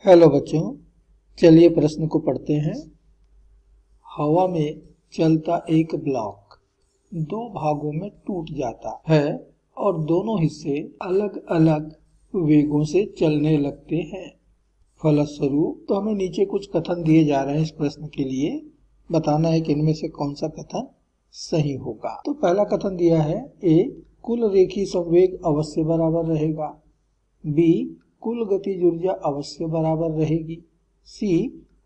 Hello बच्चों, चलिए प्रश्न को पढ़ते हैं। हवा में चलता एक ब्लॉक दो भागों में टूट जाता है और दोनों हिस्से अलग अलग वेगों से चलने लगते हैं। फलस्वरूप तो हमें नीचे कुछ कथन दिए जा रहे हैं। इस प्रश्न के लिए बताना है कि इनमें से कौन सा कथन सही होगा। तो पहला कथन दिया है, ए कुल रेखीय संवेग अवश्य बराबर रहेगा, बी कुल गतिज ऊर्जा अवश्य बराबर रहेगी, सी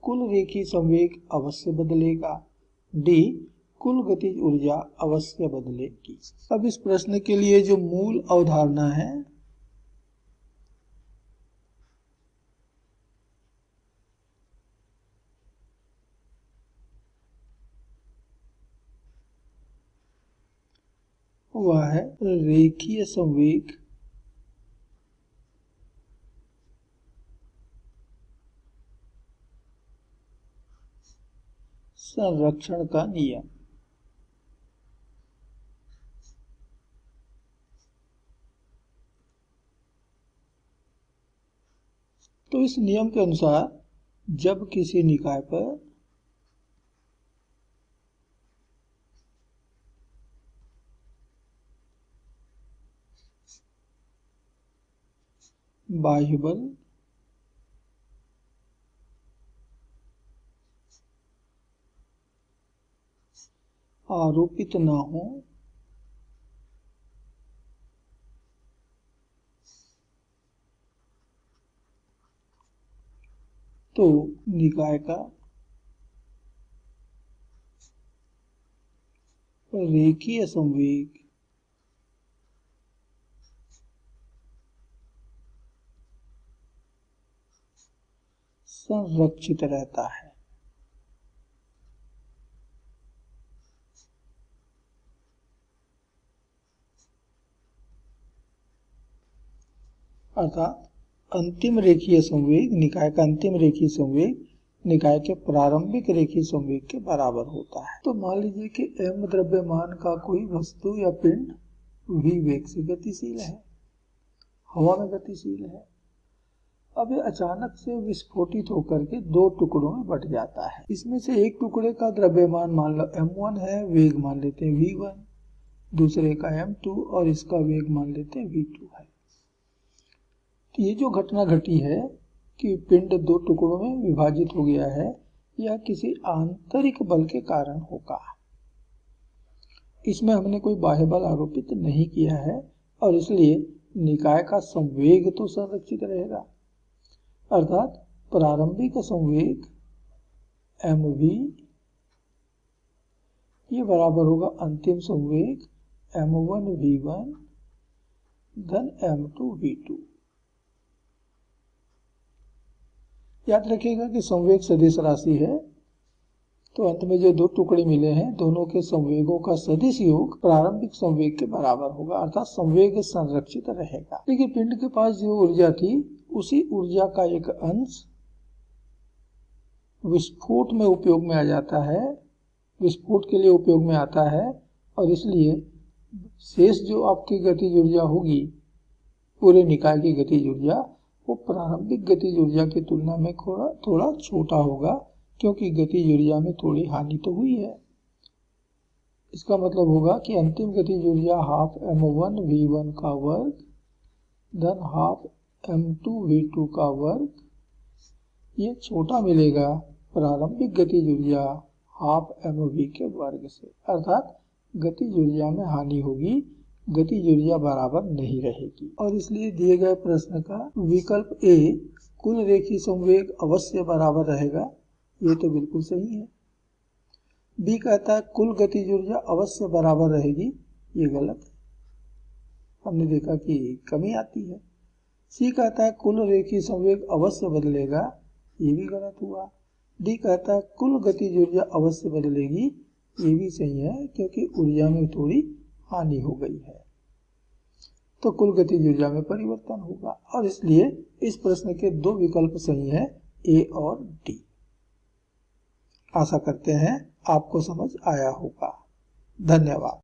कुल रेखीय संवेग अवश्य बदलेगा, डी कुल गतिज ऊर्जा अवश्य बदलेगी। अब इस प्रश्न के लिए जो मूल अवधारणा है वह है रेखीय संवेग संरक्षण का नियम। तो इस नियम के अनुसार जब किसी निकाय पर बाह्य बल आरोपित न हो तो निकाय का रेखीय संवेग संरक्षित रहता है। अर्थात अंतिम रेखीय संवेग, निकाय का अंतिम रेखीय संवेग निकाय के प्रारंभिक रेखीय संवेग के बराबर होता है। तो मान लीजिए कि m द्रव्यमान का कोई वस्तु या पिंड v वेग से गतिशील है, हवा में गतिशील है। अब ये अचानक से विस्फोटित होकर के दो टुकड़ों में बट जाता है। इसमें से एक टुकड़े का द्रव्यमान मान लो m1 है, वेग मान लेते हैं v1, दूसरे का m2 और इसका वेग मान लेते हैं v2 है। तो ये जो घटना घटी है कि पिंड दो टुकड़ों में विभाजित हो गया है, यह किसी आंतरिक बल के कारण होगा। इसमें हमने कोई बाह्य बल आरोपित नहीं किया है और इसलिए निकाय का संवेग तो संरक्षित रहेगा। अर्थात प्रारंभिक संवेग mv ये बराबर होगा अंतिम संवेग m1 v1 धन m2 v2। याद रखिएगा कि संवेग सदिश राशि है, तो अंत में जो दो टुकड़े मिले हैं दोनों के संवेगों का सदिश योग प्रारंभिक संवेग के बराबर होगा, अर्थात संवेग संरक्षित रहेगा। लेकिन पिंड के पास जो ऊर्जा थी उसी ऊर्जा का एक अंश विस्फोट में उपयोग में आ जाता है, विस्फोट के लिए उपयोग में आता है और इसलिए शेष जो आपकी गतिज ऊर्जा होगी, पूरे निकाय की गतिज ऊर्जा, वो प्रारंभिक गतिज ऊर्जा की तुलना में थोड़ा छोटा होगा, क्योंकि गतिज ऊर्जा में थोड़ी हानि तो हुई है। इसका मतलब होगा कि अंतिम गतिज ऊर्जा हाफ m1 v1 का वर्ग धन हाफ m2 v2 का वर्ग, ये छोटा मिलेगा प्रारंभिक गतिज ऊर्जा हाफ mv के वर्ग से। अर्थात गतिज ऊर्जा में हानि होगी, गतिज ऊर्जा बराबर नहीं रहेगी। और इसलिए दिए गए प्रश्न का विकल्प ए कुल रेखीय संवेग अवश्य बराबर रहेगा, ये तो बिल्कुल सही है। बी कहता है कुल गतिज ऊर्जा अवश्य बराबर रहेगी, ये गलत है, हमने देखा कि कमी आती है। सी कहता है कुल रेखीय संवेग अवश्य बदलेगा, ये भी गलत हुआ। डी कहता है कुल गतिज ऊर्जा अवश्य बदलेगी, ये भी सही है, क्योंकि ऊर्जा में थोड़ी हानि हो गई है, तो कुल गतिज ऊर्जा में परिवर्तन होगा। और इसलिए इस प्रश्न के दो विकल्प सही हैं, ए और डी। आशा करते हैं आपको समझ आया होगा। धन्यवाद।